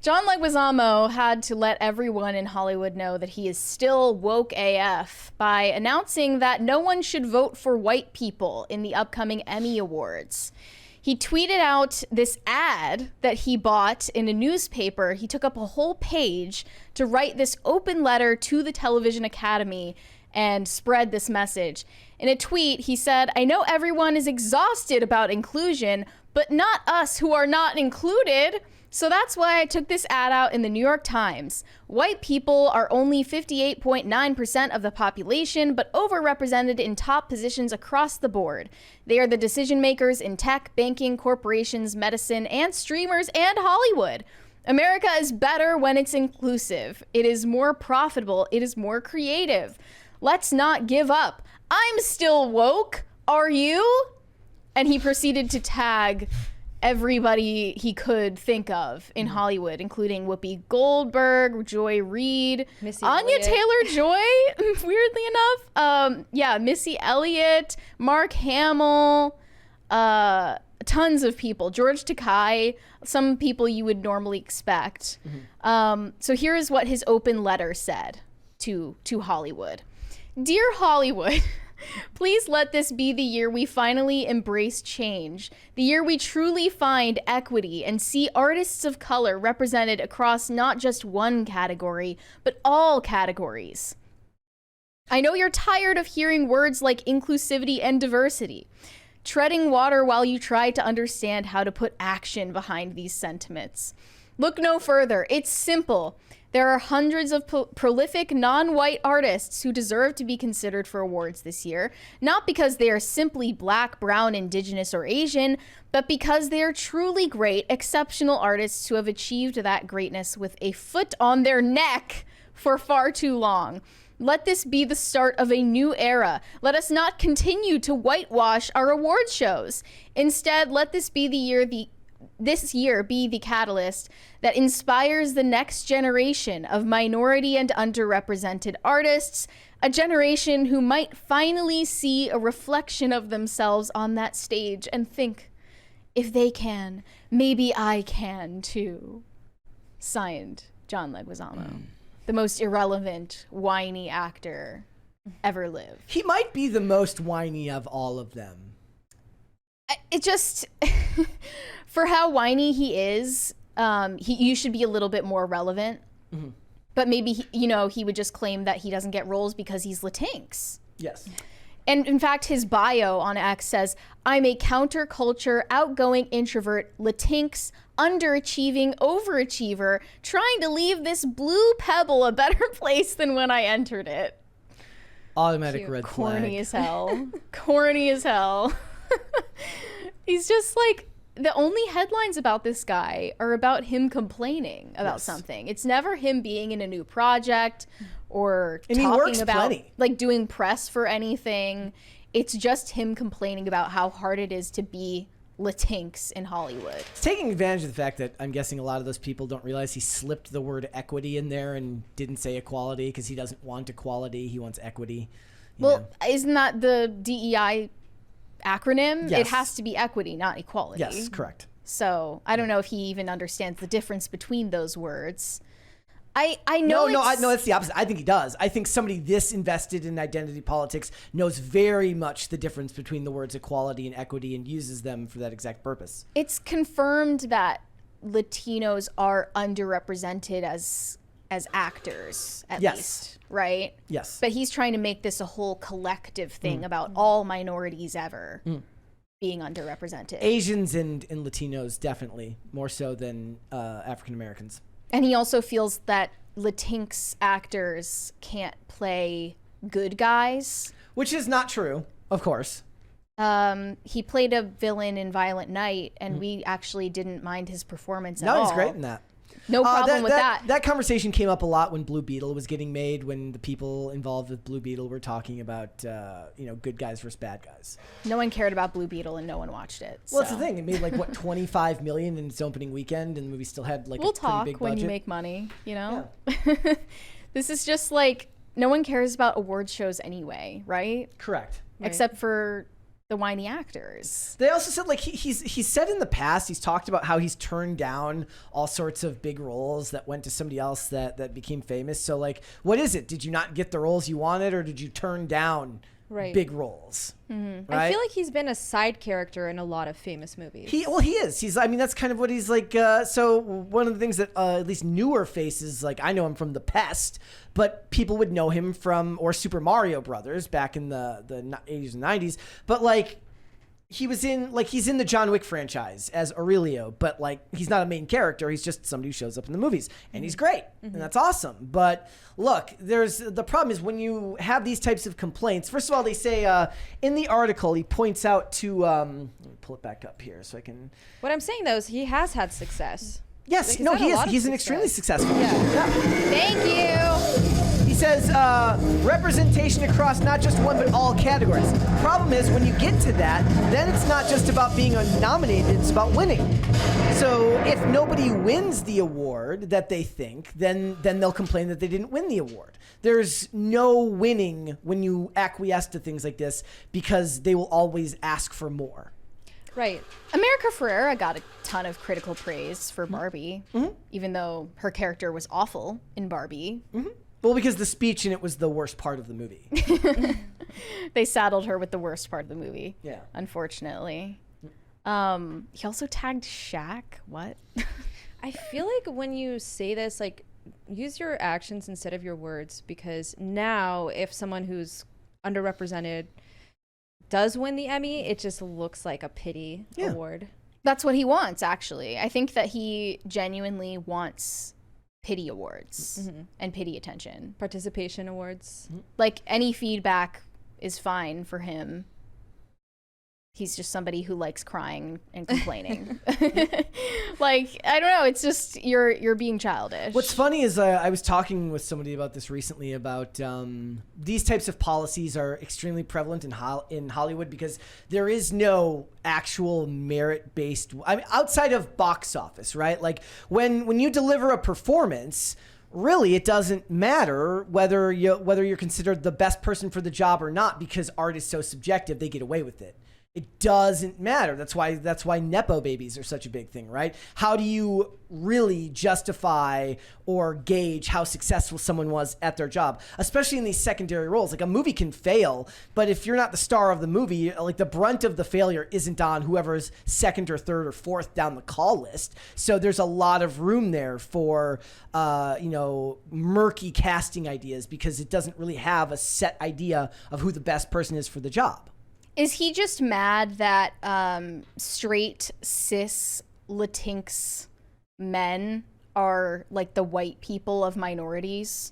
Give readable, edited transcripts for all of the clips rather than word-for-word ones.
John Leguizamo had to let everyone in Hollywood know that he is still woke AF by announcing that no one should vote for white people in the upcoming Emmy Awards. He tweeted out this ad that he bought in a newspaper. He took up a whole page to write this open letter to the Television Academy and spread this message. In a tweet, he said, "I know everyone is exhausted about inclusion, but not us who are not included. So that's why I took this ad out in the New York Times. White people are only 58.9% of the population, but overrepresented in top positions across the board. They are the decision makers in tech, banking, corporations, medicine, and streamers and Hollywood. America is better when it's inclusive. It is more profitable. It is more creative. Let's not give up. I'm still woke. Are you?" And he proceeded to tag everybody he could think of in Hollywood, including Whoopi Goldberg, Joy Reid, Anya Taylor-Joy, weirdly enough. Missy Elliott, Mark Hamill, tons of people. George Takei, some people you would normally expect. So here is what his open letter said to Hollywood. "Dear Hollywood, please let this be the year we finally embrace change, the year we truly find equity and see artists of color represented across not just one category, but all categories. I know you're tired of hearing words like inclusivity and diversity, treading water while you try to understand how to put action behind these sentiments. Look no further. It's simple. There are hundreds of prolific non-white artists who deserve to be considered for awards this year, not because they are simply Black, brown, indigenous, or Asian, but because they are truly great, exceptional artists who have achieved that greatness with a foot on their neck for far too long. Let this be the start of a new era. Let us not continue to whitewash our award shows. Instead, let this be this year be the catalyst that inspires the next generation of minority and underrepresented artists, a generation who might finally see a reflection of themselves on that stage and think, if they can, maybe I can too." Signed, John Leguizamo, the most irrelevant, whiny actor ever lived. He might be the most whiny of all of them. It just, for how whiny he is, you should be a little bit more relevant. But maybe, he would just claim that he doesn't get roles because he's Latinx. Yes. And in fact, his bio on X says, "I'm a counterculture, outgoing introvert, Latinx, underachieving overachiever, trying to leave this blue pebble a better place than when I entered it." Automatic red flag. Corny as hell. Corny as hell. He's just like, the only headlines about this guy are about him complaining about something. It's never him being in a new project or talking about like doing press for anything. It's just him complaining about how hard it is to be Latinx in Hollywood. It's taking advantage of the fact that I'm guessing a lot of those people don't realize he slipped the word equity in there and didn't say equality because he doesn't want equality. He wants equity. Isn't that the DEI acronym? Yes. It has to be equity, not equality. Yes, correct. So I don't know if he even understands the difference between those words. I No, know. that's the opposite. I think he does. I think somebody this invested in identity politics knows very much the difference between the words equality and equity and uses them for that exact purpose. It's confirmed that Latinos are underrepresented as actors, at least, right? Yes. But he's trying to make this a whole collective thing about all minorities ever being underrepresented. Asians and Latinos, definitely, more so than African Americans. And he also feels that Latinx actors can't play good guys. Which is not true, of course. He played a villain in Violent Night, and we actually didn't mind his performance at all. No, he's great in that. No problem with that. That conversation came up a lot when Blue Beetle was getting made, when the people involved with Blue Beetle were talking about, good guys versus bad guys. No one cared about Blue Beetle and no one watched it. Well, that's the thing. It made $25 million in its opening weekend, and the movie still had a pretty big budget. We'll talk when you make money, Yeah. This is just no one cares about award shows anyway, right? Correct. Except for the whiny actors. They also said like he's said in the past, he's talked about how he's turned down all sorts of big roles that went to somebody else that became famous. So like, what is it? Did you not get the roles you wanted, or did you turn down big roles? Mm-hmm. Right? I feel like he's been a side character in a lot of famous movies. He is. I mean, that's kind of what he's like. So one of the things that at least newer faces, like I know him from The Pest, but people would know him from or Super Mario Brothers back in the 80s and 90s. But like he's in the John Wick franchise as Aurelio, but like he's not a main character. He's just somebody who shows up in the movies, and he's great, and that's awesome. But look, the problem is when you have these types of complaints. First of all, they say in the article he points out to let me pull it back up here so I can. What I'm saying though is he has had success. Yes, no, he is. He's an extremely successful. Yeah. Thank you. He says representation across not just one but all categories. Problem is when you get to that, then it's not just about being nominated, it's about winning. So if nobody wins the award that they think, then they'll complain that they didn't win the award. There's no winning when you acquiesce to things like this because they will always ask for more. Right. America Ferrera got a ton of critical praise for Barbie, even though her character was awful in Barbie. Well, because the speech in it was the worst part of the movie. They saddled her with the worst part of the movie. Yeah. Unfortunately. He also tagged Shaq. What? I feel like when you say this, like, use your actions instead of your words, because now if someone who's underrepresented does win the Emmy, it just looks like a pity award. That's what he wants, actually. I think that he genuinely wants pity awards and pity attention. Participation awards. Like, any feedback is fine for him. He's just somebody who likes crying and complaining. Like, I don't know. It's just you're being childish. What's funny is I was talking with somebody about this recently about these types of policies are extremely prevalent in Hollywood because there is no actual merit-based. I mean, outside of box office, right? Like when you deliver a performance. Really, it doesn't matter whether you're considered the best person for the job or not because art is so subjective. They get away with it. It doesn't matter. That's why Nepo babies are such a big thing, right? How do you really justify or gauge how successful someone was at their job, especially in these secondary roles? Like a movie can fail, but if you're not the star of the movie, like the brunt of the failure isn't on whoever's second or third or fourth down the call list. So there's a lot of room there for, murky casting ideas because it doesn't really have a set idea of who the best person is for the job. Is he just mad that straight, cis, Latinx men are like the white people of minorities?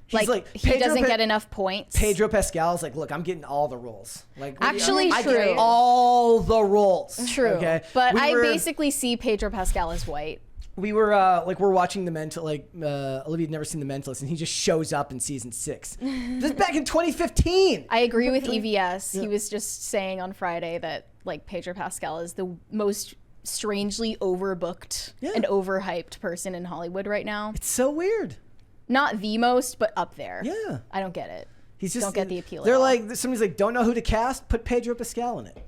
He's like he doesn't get enough points. Pedro Pascal's like, look, I'm getting all the roles. Like, actually, I true. get all the roles. True. Okay? But I basically see Pedro Pascal as white. We were we're watching The Mental. Olivia had never seen The Mentalist, and he just shows up in season 6. This is back in 2015. I agree with EVS. Yeah. He was just saying on Friday that like Pedro Pascal is the most strangely overbooked and overhyped person in Hollywood right now. It's so weird. Not the most, but up there. Yeah, I don't get it. He's just don't get the appeal. They're like somebody's like, don't know who to cast. Put Pedro Pascal in it.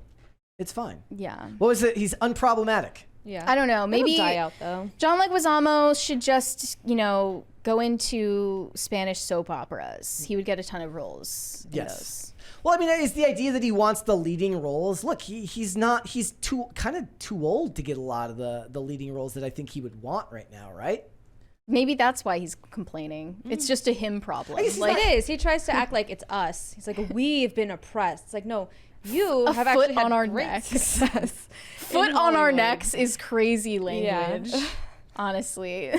It's fine. Yeah. What was it? He's unproblematic. Yeah. I don't know. Maybe it'll die out though. John Leguizamo should just, go into Spanish soap operas. He would get a ton of roles. Yes. Well, I mean, it's the idea that he wants the leading roles. Look, he's too old to get a lot of the leading roles that I think he would want right now, right? Maybe that's why he's complaining. It's just a him problem. It is. He tries to act like it's us. He's like, we've been oppressed. It's like, no, you have foot actually on had our great necks. success. Foot on our necks is crazy language. Yeah. Honestly.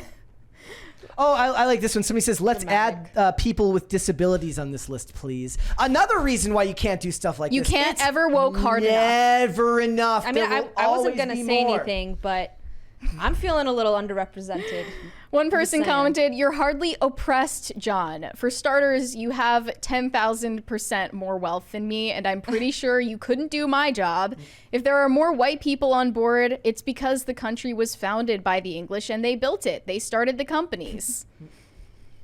Oh, I like this one. Somebody says, let's add people with disabilities on this list, please. Another reason why you can't do stuff like this. You can't ever woke hard enough. Never enough. I mean, I wasn't going to say anything, but I'm feeling a little underrepresented. One person commented, "You're hardly oppressed, John. For starters, you have 10,000% more wealth than me, and I'm pretty sure you couldn't do my job. If there are more white people on board, it's because the country was founded by the English and they built it. They started the companies."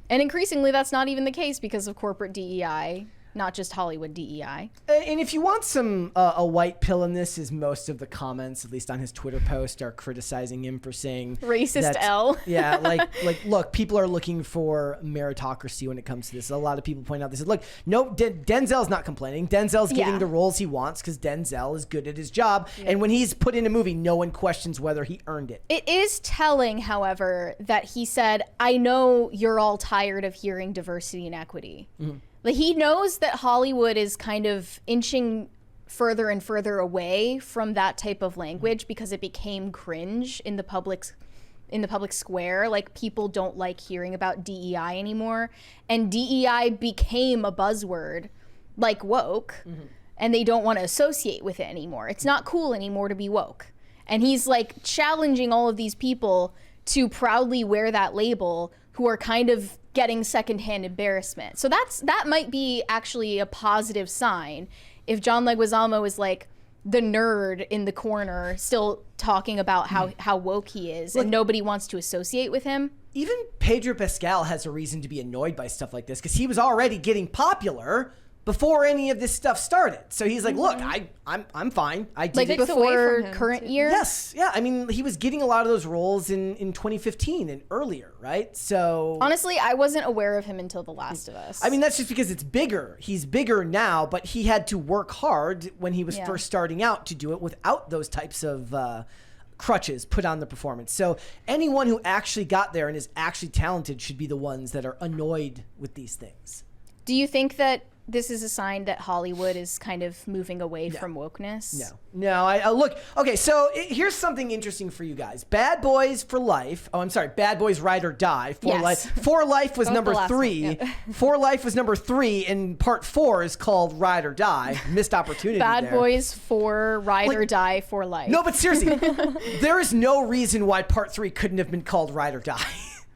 And increasingly, that's not even the case because of corporate DEI. not just Hollywood DEI. And if you want some a white pill in this, is most of the comments, at least on his Twitter post, are criticizing him for saying Racist L. Yeah, look, people are looking for meritocracy when it comes to this. A lot of people point out this. Look, no, Denzel's not complaining. Denzel's getting the roles he wants because Denzel is good at his job. Yeah. And when he's put in a movie, no one questions whether he earned it. It is telling, however, that he said, "I know you're all tired of hearing diversity and equity." Mm-hmm. Like, he knows that Hollywood is kind of inching further and further away from that type of language because it became cringe in the public square. Like, people don't like hearing about DEI anymore, and DEI became a buzzword like woke, and they don't want to associate with it anymore. It's not cool anymore to be woke. And he's like challenging all of these people to proudly wear that label who are kind of getting secondhand embarrassment. So that might be actually a positive sign if John Leguizamo is like the nerd in the corner still talking about how woke he is. Look, and nobody wants to associate with him. Even Pedro Pascal has a reason to be annoyed by stuff like this because he was already getting popular before any of this stuff started. So he's like, look, I'm fine. I did it before current year. Yes. Yeah. I mean, he was getting a lot of those roles in 2015 and earlier, right? So honestly, I wasn't aware of him until The Last of Us. I mean, that's just because it's bigger. He's bigger now, but he had to work hard when he was first starting out to do it without those types of crutches put on the performance. So anyone who actually got there and is actually talented should be the ones that are annoyed with these things. Do you think that this is a sign that Hollywood is kind of moving away from wokeness? No. I look. Okay, so here's something interesting for you guys. Bad Boys for Life. Oh, I'm sorry. Bad Boys Ride or Die. For Life was number 3. For Life was number 3, and part 4 is called Ride or Die. Missed opportunity. Bad Boys for Ride or Die for Life. No, but seriously, there is no reason why part 3 couldn't have been called Ride or Die.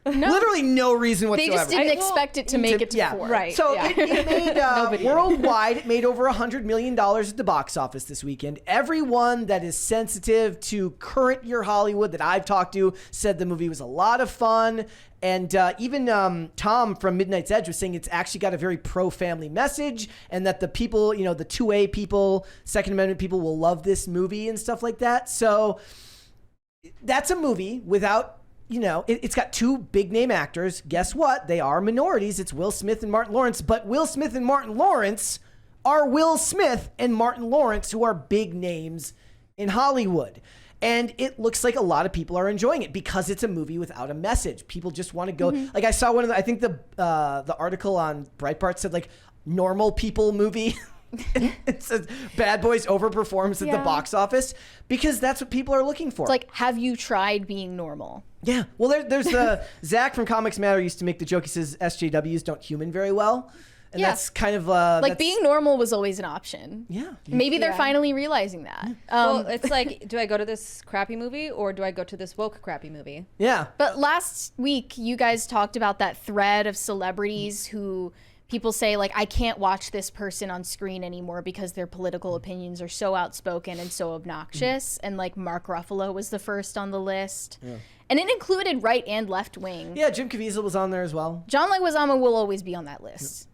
No. Literally no reason whatsoever. They just didn't expect it to make it to 4. Right. So it made, worldwide, it made over $100 million at the box office this weekend. Everyone that is sensitive to current year Hollywood that I've talked to said the movie was a lot of fun. And even Tom from Midnight's Edge was saying it's actually got a very pro-family message and that the people, the 2A people, Second Amendment people will love this movie and stuff like that. So that's a movie without... it's got 2 big name actors. Guess what? They are minorities. It's Will Smith and Martin Lawrence. But Will Smith and Martin Lawrence are Will Smith and Martin Lawrence, who are big names in Hollywood. And it looks like a lot of people are enjoying it because it's a movie without a message. People just want to go. Like I saw I think the article on Breitbart said like normal people movie. It says Bad Boys overperforms at the box office because that's what people are looking for. It's like, have you tried being normal? Yeah. Well, there's the Zach from Comics Matter used to make the joke. He says SJWs don't human very well. And that's kind of like being normal was always an option. Yeah. Maybe they're finally realizing that. Well, it's like, do I go to this crappy movie or do I go to this woke crappy movie? Yeah. But last week, you guys talked about that thread of celebrities who people say, like, I can't watch this person on screen anymore because their political opinions are so outspoken and so obnoxious. And like Mark Ruffalo was the first on the list. Yeah. And it included right and left wing. Yeah, Jim Caviezel was on there as well. John Leguizamo will always be on that list.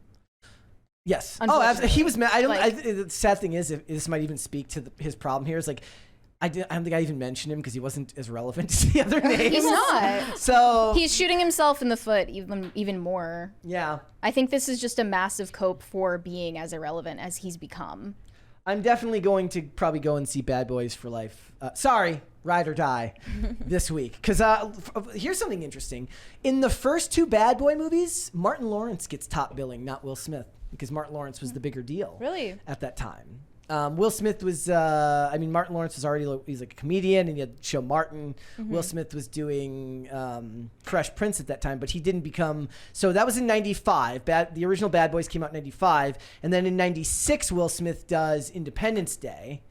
Yes. Oh, he was mad. The sad thing is, if this might even speak to his problem here, is like, I don't think I even mentioned him because he wasn't as relevant as the other names. He's not. So he's shooting himself in the foot even more. Yeah. I think this is just a massive cope for being as irrelevant as he's become. I'm definitely going to probably go and see Bad Boys for Life. Ride or Die this week. Because here's something interesting. In the first 2 Bad Boy movies, Martin Lawrence gets top billing, not Will Smith, because Martin Lawrence was the bigger deal. Really? At that time. Will Smith was, Martin Lawrence was already, he's like a comedian and he had the show Martin. Will Smith was doing Fresh Prince at that time, but he didn't become, so that was in 95. The original Bad Boys came out in 95. And then in 96, Will Smith does Independence Day.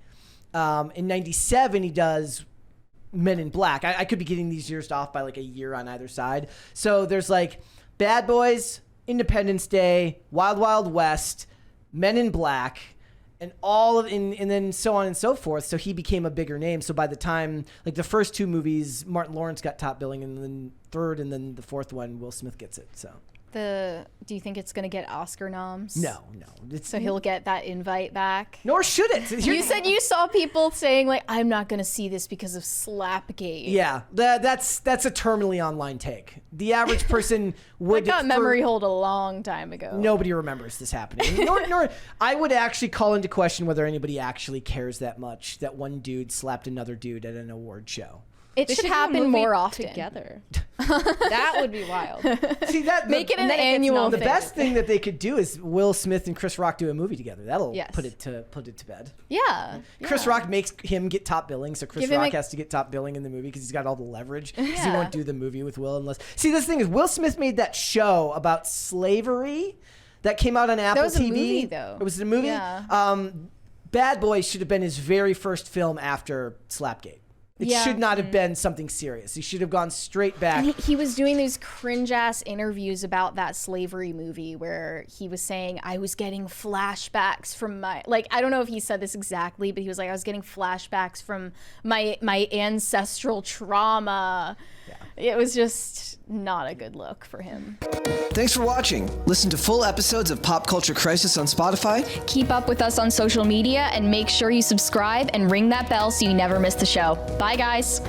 In 97, he does Men in Black. I could be getting these years off by like a year on either side. So there's like Bad Boys, Independence Day, Wild Wild West, Men in Black, and and then so on and so forth. So he became a bigger name. So by the time, like the first 2 movies, Martin Lawrence got top billing, and then third, and then the fourth one, Will Smith gets it. So Do you think it's going to get Oscar noms? No. So he'll get that invite back? Nor should it. You said you saw people saying, like, I'm not going to see this because of Slapgate. Yeah, that's a terminally online take. The average person would... I got memory hold a long time ago. Nobody remembers this happening. Nor I would actually call into question whether anybody actually cares that much that one dude slapped another dude at an award show. It should happen more often. Together. That would be wild. See, Make it an annual The thing. best thing that they could do is Will Smith and Chris Rock do a movie together. That'll Yes. put it to bed. Yeah. Chris Rock makes him get top billing, so Chris Give him Rock a- has to get top billing in the movie because he's got all the leverage. Because he Yeah. won't do the movie with Will unless... See, this thing is, Will Smith made that show about slavery that came out on Apple was a TV. movie, though. It was a movie? Yeah. Bad Boys should have been his very first film after Slapgate. It Yeah. should not have been something serious. He should have gone straight back. And he was doing these cringe-ass interviews about that slavery movie where he was saying, I was getting flashbacks from my... Like, I don't know if he said this exactly, but he was like, I was getting flashbacks from my ancestral trauma. Yeah. It was just not a good look for him. Thanks for watching. Listen to full episodes of Pop Culture Crisis on Spotify. Keep up with us on social media and make sure you subscribe and ring that bell so you never miss the show. Bye, guys.